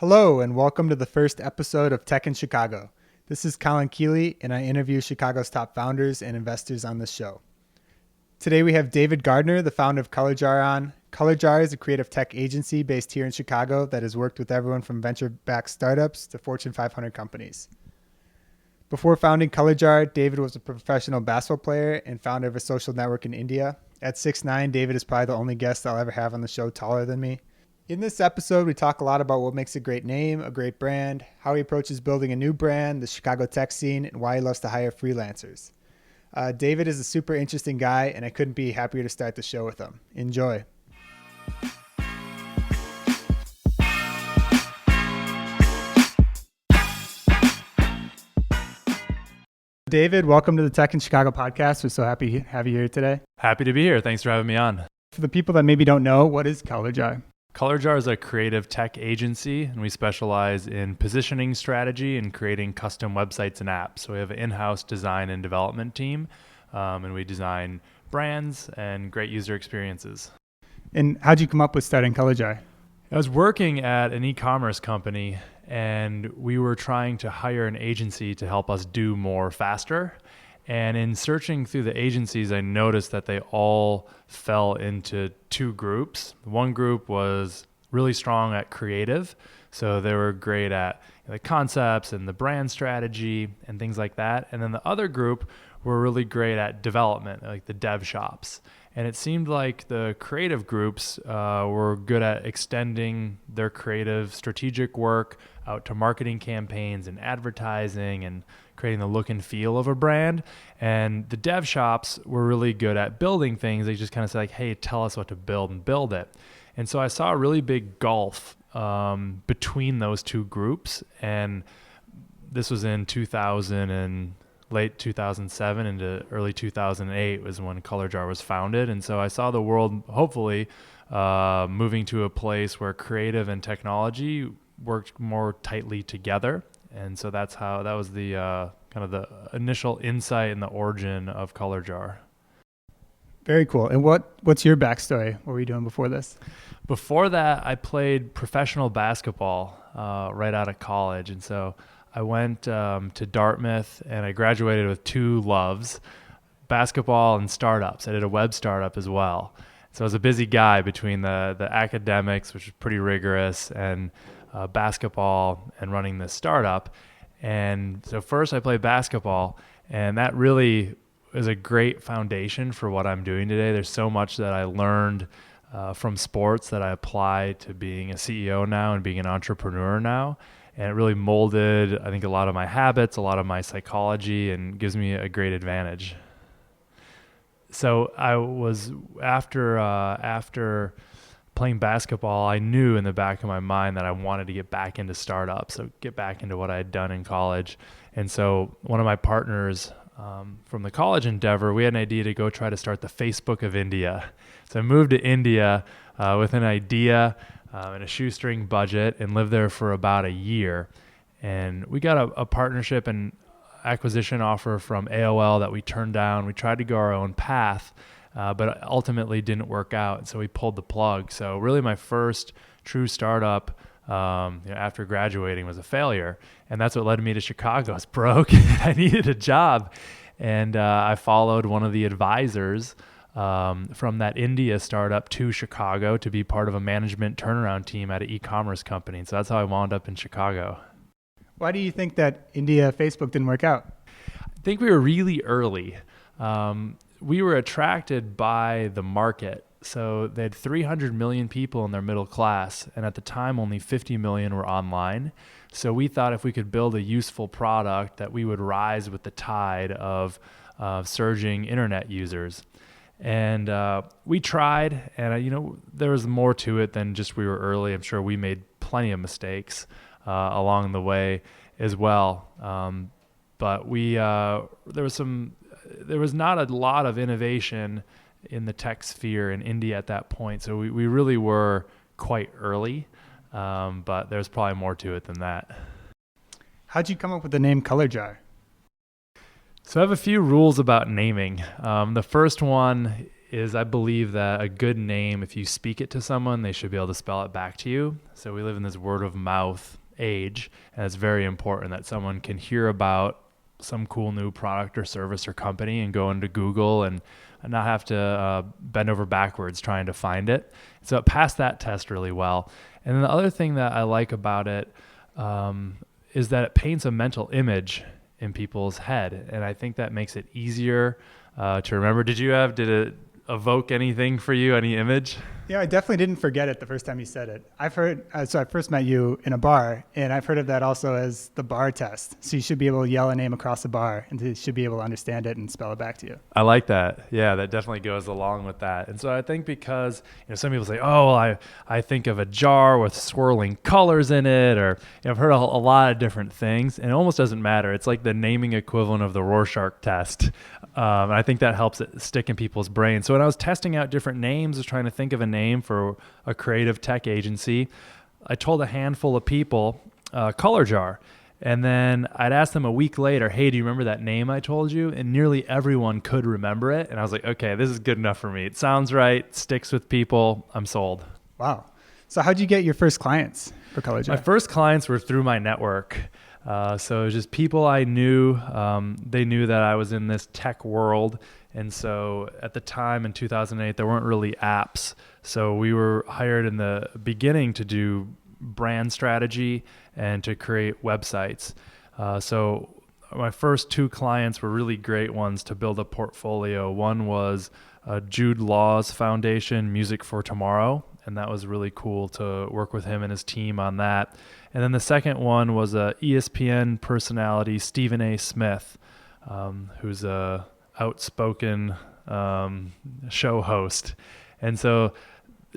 Hello, and welcome to the first episode of Tech in Chicago. This is Colin Keeley, and I interview Chicago's top founders and investors on this show. Today we have David Gardner, the founder of ColorJar, on. ColorJar is a creative tech agency based here in Chicago that has worked with everyone from venture-backed startups to Fortune 500 companies. Before founding ColorJar, David was a professional basketball player and founder of a social network in India. At 6'9", David is probably the only guest I'll ever have on the show taller than me. In this episode, we talk a lot about what makes a great name, a great brand, how he approaches building a new brand, the Chicago tech scene, and why he loves to hire freelancers. David is a super interesting guy, and I couldn't be happier to start the show with him. Enjoy. David, welcome to the Tech in Chicago podcast. We're so happy to have you here today. Happy to be here. Thanks for having me on. For the people that maybe don't know, what is ColorJar? ColorJar is a creative tech agency, and we specialize in positioning strategy and creating custom websites and apps. So we have an in-house design and development team, and we design brands and great user experiences. And how'd you come up with starting ColorJar? I was working at an e-commerce company, and we were trying to hire an agency to help us do more faster. And in searching through the agencies, I noticed that they all fell into two groups. One group was really strong at creative. So they were great at the concepts and the brand strategy and things like that. And then the other group were really great at development, like the dev shops. And it seemed like the creative groups were good at extending their creative strategic work out to marketing campaigns and advertising and creating the look and feel of a brand. And the dev shops were really good at building things. They just kind of say like, hey, tell us what to build and build it. And so I saw a really big gulf between those two groups. And this was in 2000 and late 2007 into early 2008 was when ColorJar was founded. And so I saw the world hopefully moving to a place where creative and technology worked more tightly together. And so that was the kind of the initial insight and the origin of ColorJar. Very cool. And what's your backstory? What were you doing before this? Before that, I played professional basketball right out of college. And so I went to Dartmouth, and I graduated with two loves, basketball and startups. I did a web startup as well. So I was a busy guy between the academics, which is pretty rigorous, and basketball and running this startup. And so first I played basketball, and that really is a great foundation for what I'm doing today. There's so much that I learned from sports that I apply to being a CEO now and being an entrepreneur now. And it really molded, I think, a lot of my habits, a lot of my psychology, and gives me a great advantage. So I was, after playing basketball, I knew in the back of my mind that I wanted to get back into startups, so get back into what I had done in college. And so one of my partners from the college endeavor, we had an idea to go try to start the Facebook of India. So I moved to India with an idea and a shoestring budget and lived there for about a year. And we got a partnership and acquisition offer from AOL that we turned down. We tried to go our own path, but ultimately didn't work out. So we pulled the plug. So really my first true startup after graduating was a failure. And that's what led me to Chicago. I was broke. I needed a job. And I followed one of the advisors from that India startup to Chicago to be part of a management turnaround team at an e-commerce company. And so that's how I wound up in Chicago. Why do you think that India Facebook didn't work out? I think we were really early. We were attracted by the market. So they had 300 million people in their middle class, and at the time only 50 million were online. So we thought if we could build a useful product that we would rise with the tide of surging internet users. And we tried, and there was more to it than just we were early. I'm sure we made plenty of mistakes along the way as well. But there was not a lot of innovation in the tech sphere in India at that point. So we really were quite early, but there's probably more to it than that. How'd you come up with the name ColorJar? So I have a few rules about naming. The first one is I believe that a good name, if you speak it to someone, they should be able to spell it back to you. So we live in this word of mouth age, and it's very important that someone can hear about some cool new product or service or company and go into Google and not have to bend over backwards trying to find it. So it passed that test really well. And then the other thing that I like about it is that it paints a mental image in people's head. And I think that makes it easier to remember. Did it evoke anything for you, any image? Yeah, I definitely didn't forget it the first time you said it. I've heard, so I first met you in a bar, and I've heard of that also as the bar test. So you should be able to yell a name across the bar, and they should be able to understand it and spell it back to you. I like that. Yeah, that definitely goes along with that. And so I think because some people say, oh, well, I think of a jar with swirling colors in it, or I've heard a lot of different things, and it almost doesn't matter. It's like the naming equivalent of the Rorschach test. And I think that helps it stick in people's brains. So when I was testing out different names, I was trying to think of a name for a creative tech agency, I told a handful of people, ColorJar. And then I'd ask them a week later, hey, do you remember that name I told you? And nearly everyone could remember it. And I was like, okay, this is good enough for me. It sounds right, sticks with people, I'm sold. Wow. So how'd you get your first clients for ColorJar? My first clients were through my network. So it was just people I knew. They knew that I was in this tech world. And so at the time in 2008, there weren't really apps. So we were hired in the beginning to do brand strategy and to create websites. So my first two clients were really great ones to build a portfolio. One was Jude Law's foundation, Music for Tomorrow. And that was really cool to work with him and his team on that. And then the second one was a ESPN personality, Stephen A. Smith, who's a outspoken show host. And so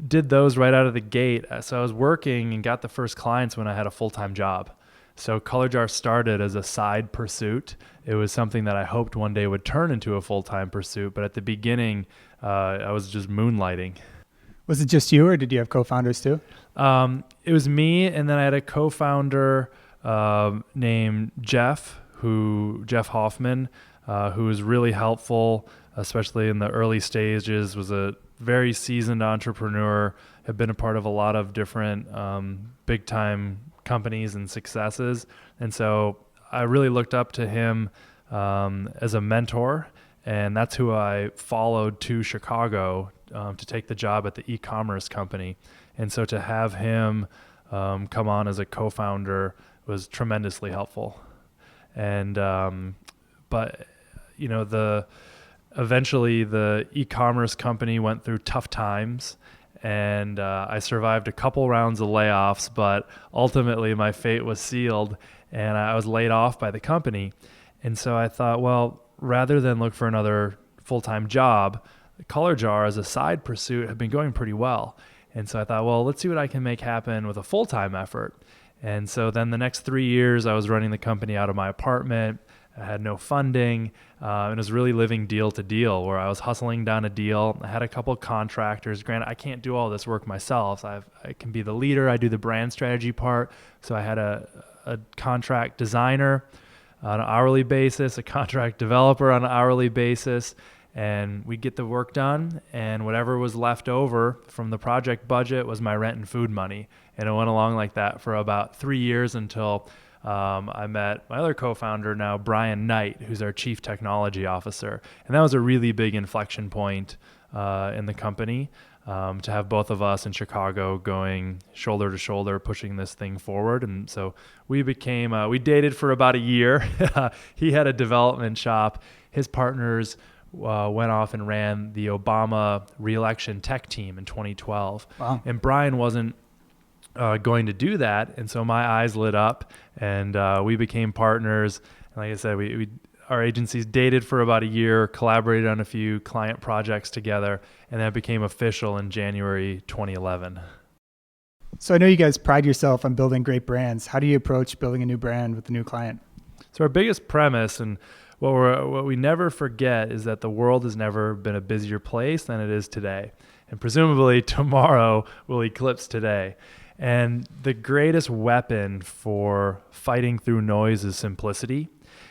did those right out of the gate. So I was working and got the first clients when I had a full-time job. So ColorJar started as a side pursuit. It was something that I hoped one day would turn into a full-time pursuit. But at the beginning, I was just moonlighting. Was it just you, or did you have co-founders too? It was me, and then I had a co-founder named Jeff Hoffman, who was really helpful, especially in the early stages, was a very seasoned entrepreneur, had been a part of a lot of different big-time companies and successes. And so I really looked up to him as a mentor, and that's who I followed to Chicago to take the job at the e-commerce company. And so to have him come on as a co-founder was tremendously helpful. And but eventually the e-commerce company went through tough times, and I survived a couple rounds of layoffs, but ultimately my fate was sealed and I was laid off by the company. And so I thought, well, rather than look for another full-time job, ColorJar as a side pursuit had been going pretty well. And so I thought, well, let's see what I can make happen with a full-time effort. And so then the next 3 years, I was running the company out of my apartment. I had no funding, and was really living deal to deal, where I was hustling down a deal. I had a couple of contractors. Granted, I can't do all this work myself. I can be the leader. I do the brand strategy part. So I had a contract designer on an hourly basis, a contract developer on an hourly basis, and we'd get the work done, and whatever was left over from the project budget was my rent and food money. And it went along like that for about 3 years until I met my other co-founder now, Brian Knight, who's our chief technology officer. And that was a really big inflection point in the company, to have both of us in Chicago going shoulder to shoulder, pushing this thing forward. And so we became, we dated for about a year. He had a development shop. His partners went off and ran the Obama re-election tech team in 2012. Wow. And Brian wasn't going to do that. And so my eyes lit up, and we became partners. And like I said, our agencies dated for about a year, collaborated on a few client projects together, and that became official in January 2011. So I know you guys pride yourself on building great brands. How do you approach building a new brand with a new client? So our biggest premise, and what we never forget, is that the world has never been a busier place than it is today. And presumably tomorrow will eclipse today. And the greatest weapon for fighting through noise is simplicity.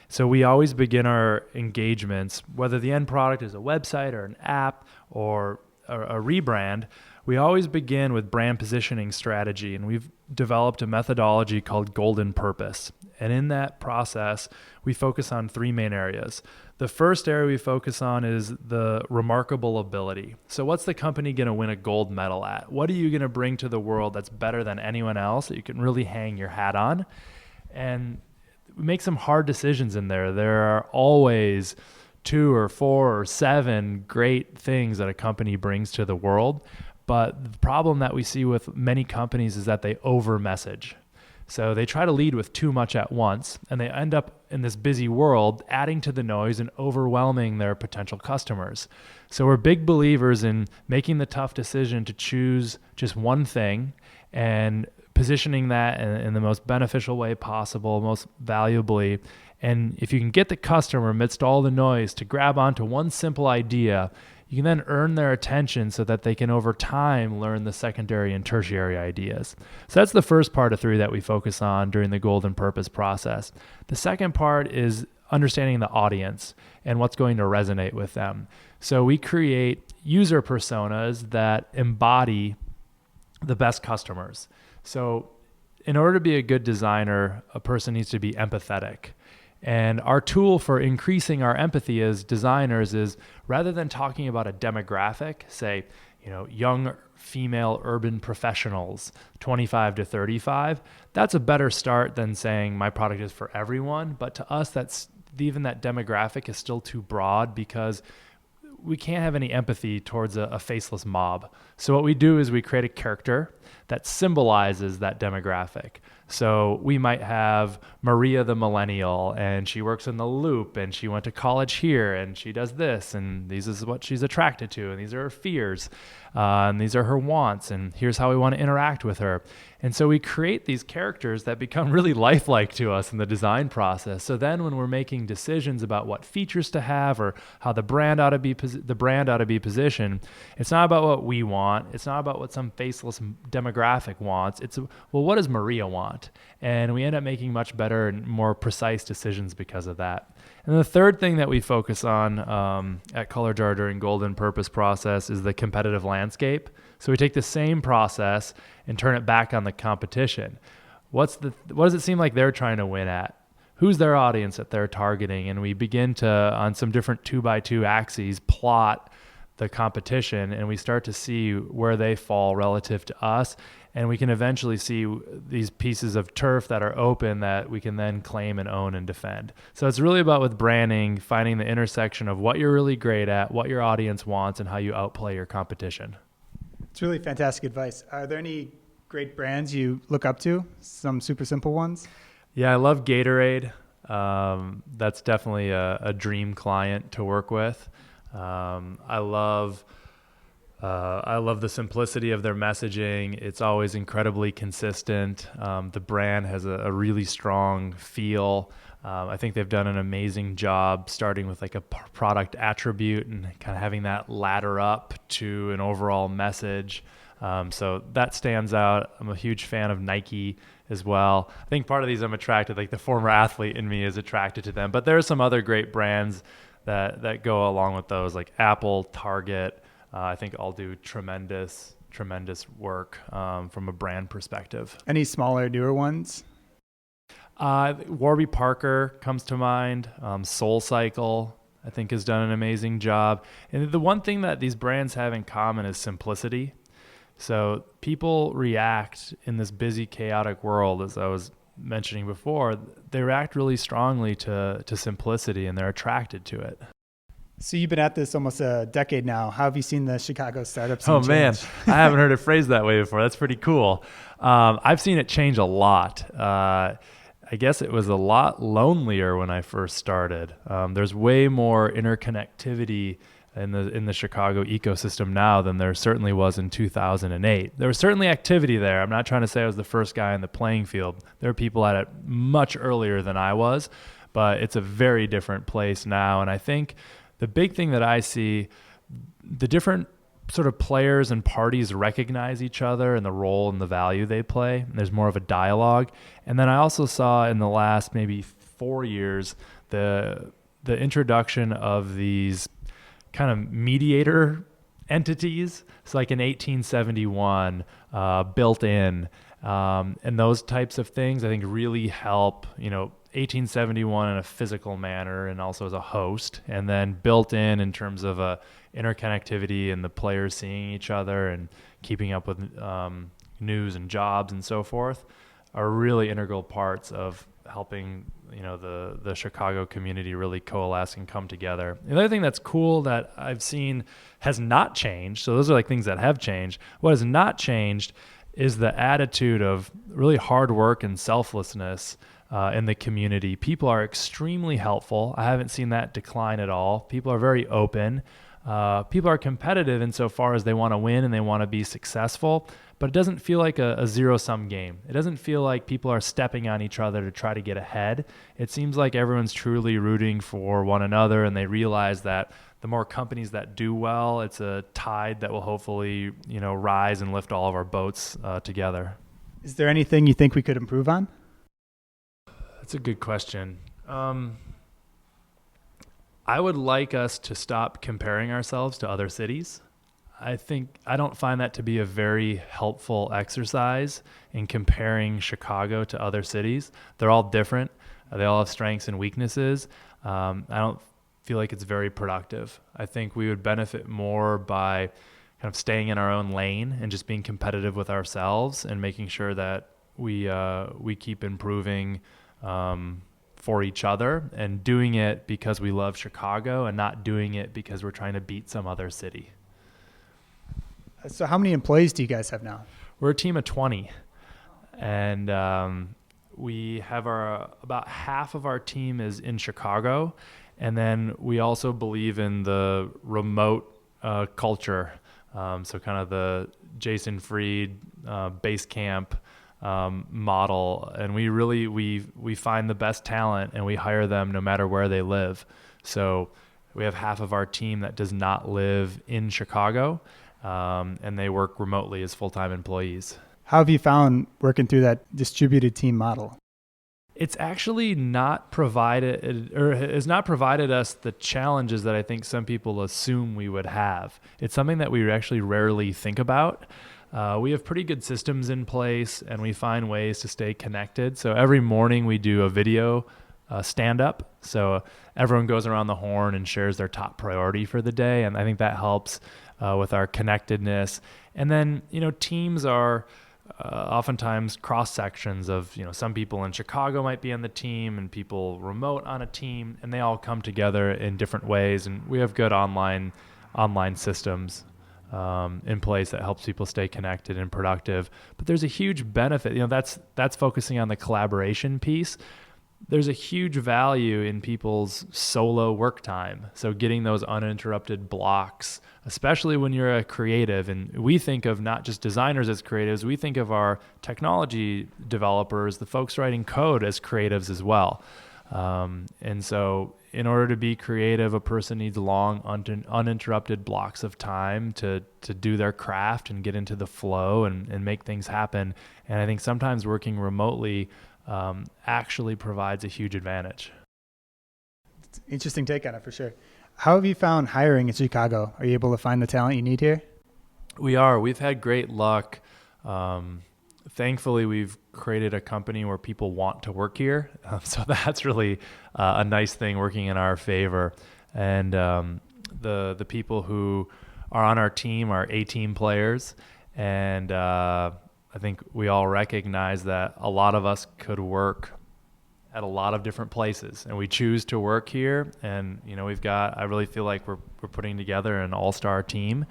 So we always begin our engagements, whether the end product is a website or an app or a rebrand, we always begin with brand positioning strategy. And we've developed a methodology called Golden Purpose. And in that process, we focus on three main areas. The first area we focus on is the remarkable ability. So what's the company going to win a gold medal at? What are you going to bring to the world that's better than anyone else that you can really hang your hat on? And make some hard decisions in there. There are always 2 or 4 or 7 great things that a company brings to the world. But the problem that we see with many companies is that they over message. So they try to lead with too much at once, and they end up in this busy world adding to the noise and overwhelming their potential customers. So we're big believers in making the tough decision to choose just one thing and positioning that in the most beneficial way possible, most valuably. And if you can get the customer amidst all the noise to grab onto one simple idea, you can then earn their attention so that they can over time learn the secondary and tertiary ideas. So that's the first part of 3 that we focus on during the Golden Purpose process. The second part is understanding the audience and what's going to resonate with them. So we create user personas that embody the best customers. So in order to be a good designer, a person needs to be empathetic. And our tool for increasing our empathy as designers is, rather than talking about a demographic, say, young female urban professionals, 25 to 35, that's a better start than saying my product is for everyone. But to us, even that demographic is still too broad because we can't have any empathy towards a faceless mob. So what we do is we create a character that symbolizes that demographic. So we might have Maria the millennial, and she works in the Loop, and she went to college here, and she does this, and this is what she's attracted to, and these are her fears, and these are her wants, and here's how we want to interact with her. And so we create these characters that become really lifelike to us in the design process. So then when we're making decisions about what features to have or how the brand ought to be positioned, it's not about what we want. It's not about what some faceless demographic wants. It's, well, what does Maria want? And we end up making much better and more precise decisions because of that. And the third thing that we focus on at ColorJar during Golden Purpose process is the competitive landscape. So we take the same process and turn it back on the competition. What does it seem like they're trying to win at? Who's their audience that they're targeting? And we begin to, on some different 2x2 axes, plot the competition, and we start to see where they fall relative to us. And we can eventually see these pieces of turf that are open that we can then claim and own and defend. So it's really about, with branding, finding the intersection of what you're really great at, what your audience wants, and how you outplay your competition. It's really fantastic advice. Are there any great brands you look up to? Some super simple ones? Yeah, I love Gatorade. That's definitely a dream client to work with. I love the simplicity of their messaging. It's always incredibly consistent. The brand has a really strong feel. I think they've done an amazing job starting with like a product attribute and kind of having that ladder up to an overall message. So that stands out. I'm a huge fan of Nike as well. I think part of these I'm attracted, like the former athlete in me is attracted to them. But there are some other great brands that go along with those, like Apple, Target. I think all do tremendous work from a brand perspective. Any smaller, newer ones? Warby Parker comes to mind. SoulCycle, I think, has done an amazing job. And the one thing that these brands have in common is simplicity. So people react in this busy, chaotic world, as I was mentioning before, they react really strongly to simplicity, and they're attracted to it. So you've been at this almost a decade now. How have you seen the Chicago startup scene change? Man, I haven't heard it phrased that way before. That's pretty cool. I've seen it change a lot. I guess it was a lot lonelier when I first started. There's way more interconnectivity in the Chicago ecosystem now than there certainly was in 2008. There was certainly activity there. I'm not trying to say I was the first guy in the playing field. There are people at it much earlier than I was, but it's a very different place now. And I think the big thing that I see, the different sort of players and parties recognize each other and the role and the value they play. And there's more of a dialogue. And then I also saw in the last maybe 4 years the introduction of these kind of mediator entities. It's like in 1871, built in, and those types of things I think really help, 1871 in a physical manner and also as a host, and then built in terms of interconnectivity and the players seeing each other and keeping up with news and jobs and so forth are really integral parts of helping the Chicago community really coalesce and come together. The other thing that's cool that I've seen has not changed, so those are like things that have changed. What has not changed is the attitude of really hard work and selflessness in the community. People are extremely helpful. I haven't seen that decline at all. People are very open. People are competitive insofar as they want to win and they want to be successful, but it doesn't feel like a zero-sum game. It doesn't feel like people are stepping on each other to try to get ahead. It seems like everyone's truly rooting for one another, and they realize that the more companies that do well, it's a tide that will hopefully, rise and lift all of our boats together. Is there anything you think we could improve on? That's a good question. I would like us to stop comparing ourselves to other cities. I don't find that to be a very helpful exercise in comparing Chicago to other cities. They're all different. They all have strengths and weaknesses. I don't feel like it's very productive. I think we would benefit more by kind of staying in our own lane and just being competitive with ourselves and making sure that we keep improving for each other and doing it because we love Chicago and not doing it because we're trying to beat some other city. So how many employees do you guys have now? We're a team of 20, and we have about half of our team is in Chicago, and then we also believe in the remote culture, so kind of the Jason Fried base camp model, and we find the best talent and we hire them no matter where they live. So we have half of our team that does not live in Chicago, and they work remotely as full-time employees. How have you found working through that distributed team model? It's actually not provided, or has not provided us the challenges that I think some people assume we would have. It's something that we actually rarely think about. We have pretty good systems in place, and we find ways to stay connected. So every morning we do a video stand-up. So everyone goes around the horn and shares their top priority for the day, and I think that helps with our connectedness. And then, teams are oftentimes cross sections of, some people in Chicago might be on the team and people remote on a team, and they all come together in different ways. And we have good online systems in place that helps people stay connected and productive. But there's a huge benefit, that's focusing on the collaboration piece. There's a huge value in people's solo work time. So getting those uninterrupted blocks, especially when you're a creative, and we think of not just designers as creatives, we think of our technology developers, the folks writing code, as creatives as well. And so in order to be creative, a person needs long, uninterrupted blocks of time to do their craft and get into the flow and make things happen. And I think sometimes working remotely actually provides a huge advantage. It's an interesting take on it, for sure. How have you found hiring in Chicago? Are you able to find the talent you need here? We are. We've had great luck. Thankfully, we've created a company where people want to work here. So that's really a nice thing working in our favor. And the people who are on our team are A-team players. And I think we all recognize that a lot of us could work at a lot of different places, and we choose to work here. And I really feel like we're putting together an all-star team,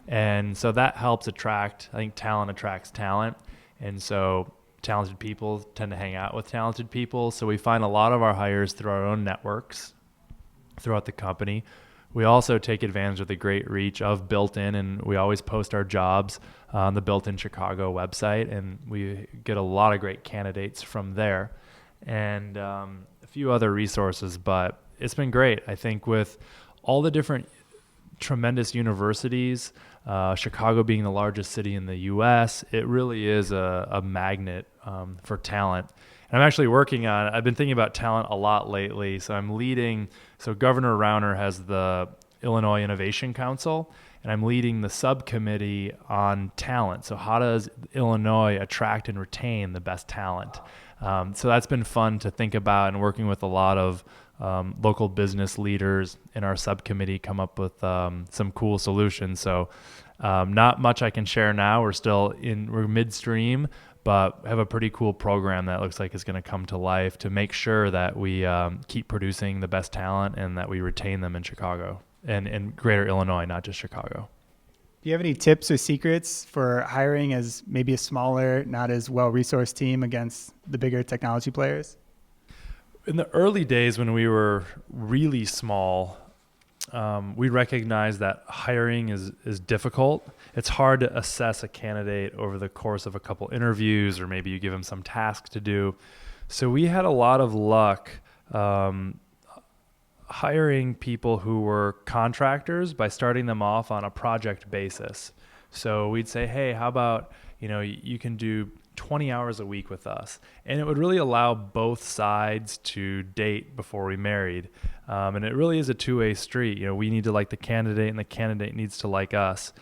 and so that helps attract. I think talent attracts talent, and so talented people tend to hang out with talented people. So we find a lot of our hires through our own networks throughout the company. We also take advantage of the great reach of Built-In, and we always post our jobs on the Built-In Chicago website, and we get a lot of great candidates from there, and a few other resources. But it's been great. I think with all the different tremendous universities, Chicago being the largest city in the U.S., it really is a magnet for talent. And I'm actually working on, I've been thinking about talent a lot lately. So Governor Rauner has the Illinois Innovation Council, and I'm leading the subcommittee on talent. So how does Illinois attract and retain the best talent? So that's been fun to think about, and working with a lot of local business leaders in our subcommittee come up with some cool solutions. So not much I can share now. We're midstream, but have a pretty cool program that looks like it's going to come to life to make sure that we keep producing the best talent and that we retain them in Chicago and in greater Illinois, not just Chicago. Do you have any tips or secrets for hiring as maybe a smaller, not as well-resourced team against the bigger technology players? In the early days when we were really small, we recognized that hiring is difficult. It's hard to assess a candidate over the course of a couple interviews, or maybe you give them some task to do. So we had a lot of luck hiring people who were contractors by starting them off on a project basis. So we'd say, hey, how about, you can do 20 hours a week with us. And it would really allow both sides to date before we married. And it really is a two-way street. We need to like the candidate, and the candidate needs to like us.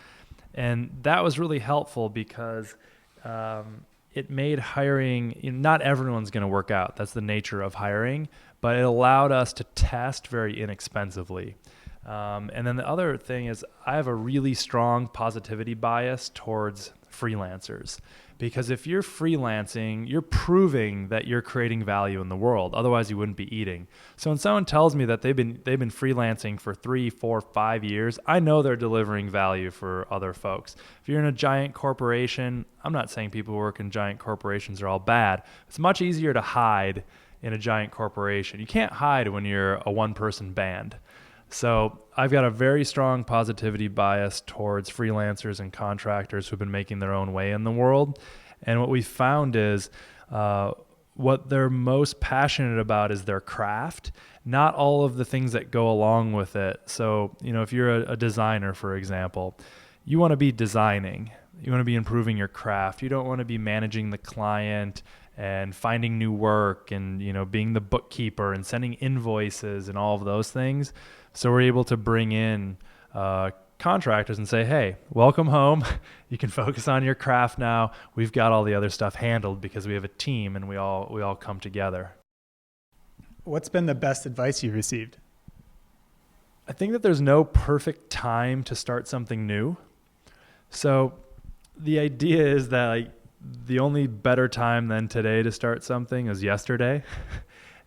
And that was really helpful because it made hiring, not everyone's going to work out. That's the nature of hiring. But it allowed us to test very inexpensively. And then the other thing is I have a really strong positivity bias towards freelancers, because if you're freelancing, you're proving that you're creating value in the world. Otherwise, you wouldn't be eating. So when someone tells me that they've been freelancing for 3, 4, 5 years, I know they're delivering value for other folks. If you're in a giant corporation, I'm not saying people who work in giant corporations are all bad. It's much easier to hide in a giant corporation. You can't hide when you're a one-person band. So I've got a very strong positivity bias towards freelancers and contractors who've been making their own way in the world. And what we found is what they're most passionate about is their craft, not all of the things that go along with it. So, if you're a designer, for example, you want to be designing. You want to be improving your craft. You don't want to be managing the client and finding new work and, being the bookkeeper and sending invoices and all of those things. So we're able to bring in contractors and say, hey, welcome home. You can focus on your craft now. We've got all the other stuff handled because we have a team and we all come together. What's been the best advice you've received? I think that there's no perfect time to start something new. So the idea is that the only better time than today to start something is yesterday.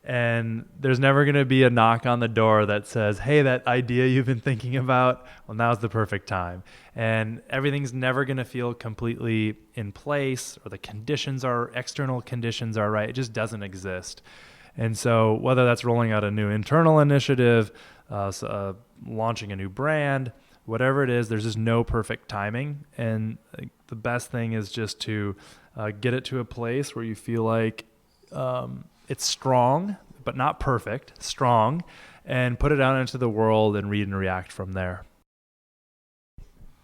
And there's never going to be a knock on the door that says, hey, that idea you've been thinking about, well, now's the perfect time. And everything's never going to feel completely in place, or the external conditions are right. It just doesn't exist. And so whether that's rolling out a new internal initiative, launching a new brand, whatever it is, there's just no perfect timing. And the best thing is just to get it to a place where you feel like it's strong, but not perfect, strong, and put it out into the world and read and react from there.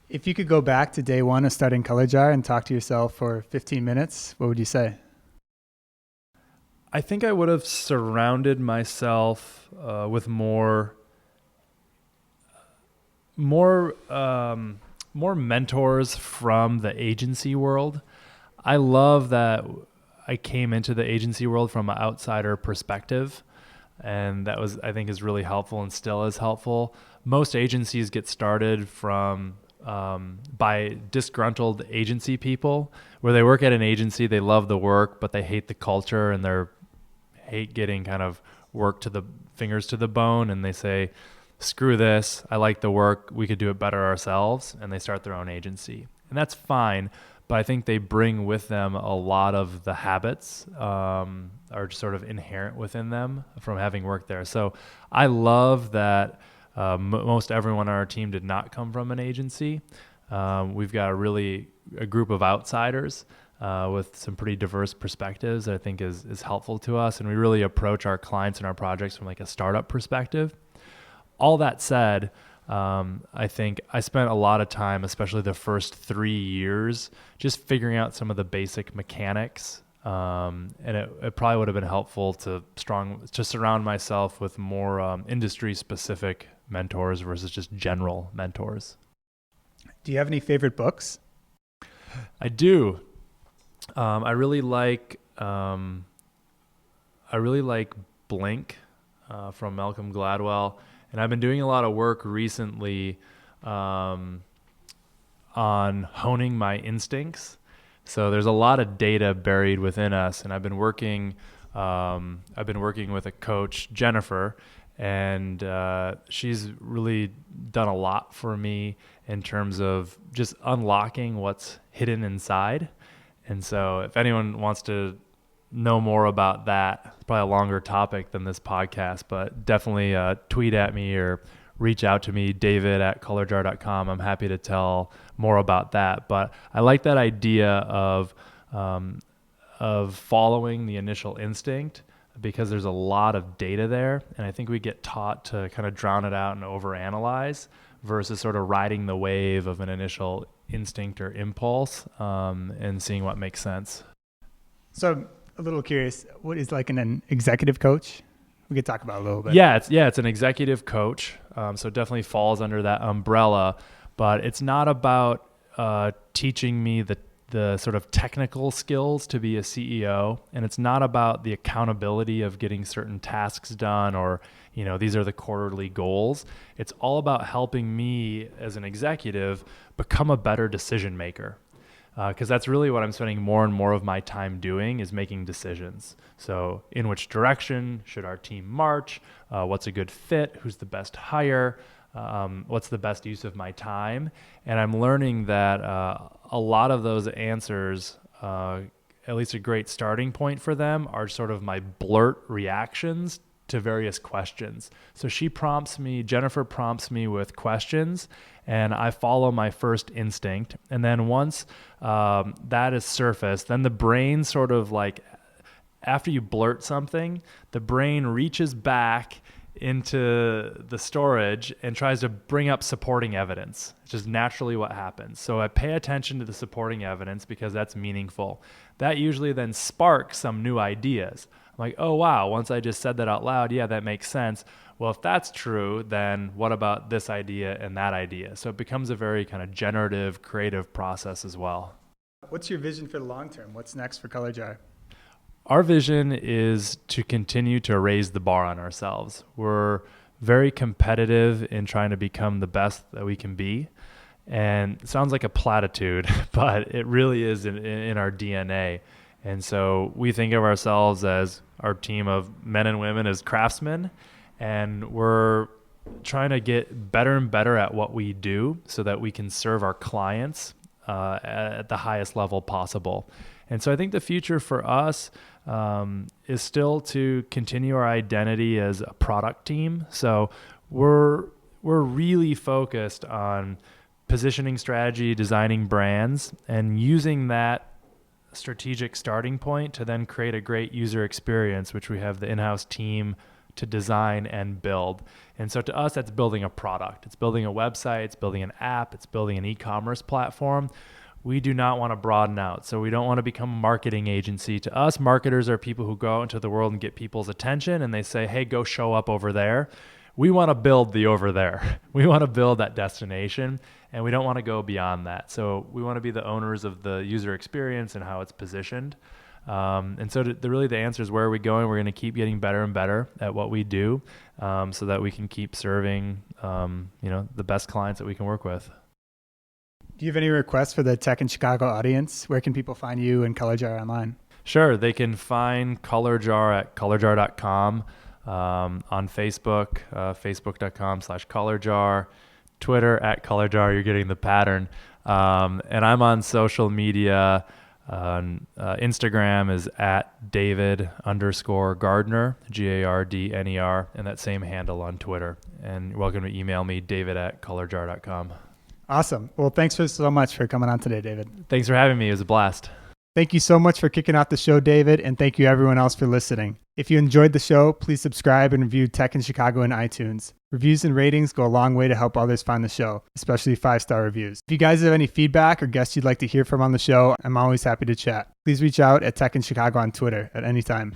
If you could go back to day one of starting ColorJar and talk to yourself for 15 minutes, what would you say? I think I would have surrounded myself with more mentors from the agency world. I love that I came into the agency world from an outsider perspective, and that I think is really helpful and still is helpful. Most agencies get started by disgruntled agency people, where they work at an agency, they love the work, but they hate the culture and they hate getting kind of work to the fingers to the bone, and they say, screw this, I like the work, we could do it better ourselves, and they start their own agency. And that's fine, but I think they bring with them a lot of the habits are sort of inherent within them from having worked there. So I love that most everyone on our team did not come from an agency. We've got a group of outsiders with some pretty diverse perspectives that I think is helpful to us, and we really approach our clients and our projects from like a startup perspective. All that said, I think I spent a lot of time, especially the first 3 years, just figuring out some of the basic mechanics And it probably would have been helpful to surround myself with more industry specific mentors versus just general mentors. Do you have any favorite books? I do. I really like Blink from Malcolm Gladwell, and I've been doing a lot of work recently on honing my instincts. So there's a lot of data buried within us, and I've been working with a coach, Jennifer, and she's really done a lot for me in terms of just unlocking what's hidden inside. And so if anyone wants to know more about that, it's probably a longer topic than this podcast, but definitely tweet at me or reach out to me, david@colorjar.com. I'm happy to tell more about that. But I like that idea of following the initial instinct, because there's a lot of data there. And I think we get taught to kind of drown it out and overanalyze versus sort of riding the wave of an initial instinct or impulse and seeing what makes sense. So I'm a little curious, what is like an executive coach? We could talk about it a little bit. Yeah, it's an executive coach. So it definitely falls under that umbrella, but it's not about teaching me the sort of technical skills to be a CEO. And it's not about the accountability of getting certain tasks done or, these are the quarterly goals. It's all about helping me as an executive become a better decision maker. Because that's really what I'm spending more and more of my time doing, is making decisions. So in which direction should our team march? What's a good fit? Who's the best hire? What's the best use of my time? And I'm learning that a lot of those answers, at least a great starting point for them, are sort of my blurt reactions to various questions. So Jennifer prompts me with questions, and I follow my first instinct. And then once that is surfaced, then the brain sort of like, after you blurt something, the brain reaches back into the storage and tries to bring up supporting evidence. It's just naturally what happens. So I pay attention to the supporting evidence because that's meaningful. That usually then sparks some new ideas. I'm like, oh wow, once I just said that out loud, yeah, that makes sense. Well, if that's true, then what about this idea and that idea? So it becomes a very kind of generative, creative process as well. What's your vision for the long term? What's next for ColorJar? Our vision is to continue to raise the bar on ourselves. We're very competitive in trying to become the best that we can be. And it sounds like a platitude, but it really is in our DNA. And so we think of ourselves as our team of men and women as craftsmen, and we're trying to get better and better at what we do so that we can serve our clients at the highest level possible. And so I think the future for us is still to continue our identity as a product team. So we're really focused on positioning strategy, designing brands, and using that strategic starting point to then create a great user experience, which we have the in-house team to design and build. And so to us, that's building a product. It's building a website, it's building an app, it's building an e-commerce platform. We do not want to broaden out. So we don't want to become a marketing agency. To us, marketers are people who go out into the world and get people's attention and they say, hey, go show up over there. We want to build the over there. We want to build that destination, and we don't want to go beyond that. So we want to be the owners of the user experience and how it's positioned. And so really the answer is, where are we going? We're going to keep getting better and better at what we do so that we can keep serving the best clients that we can work with. Do you have any requests for the Tech in Chicago audience? Where can people find you and ColorJar online? Sure. They can find ColorJar at colorjar.com, on Facebook, facebook.com/ColorJar, Twitter at ColorJar. You're getting the pattern. And I'm on social media. Instagram is at David_Gardner, Gardner, and that same handle on Twitter. And you're welcome to email me, david@colorjar.com. Awesome. Well, thanks so much for coming on today, David. Thanks for having me. It was a blast. Thank you so much for kicking off the show, David, and thank you everyone else for listening. If you enjoyed the show, please subscribe and review Tech in Chicago in iTunes. Reviews and ratings go a long way to help others find the show, especially 5-star reviews. If you guys have any feedback or guests you'd like to hear from on the show, I'm always happy to chat. Please reach out at Tech in Chicago on Twitter at any time.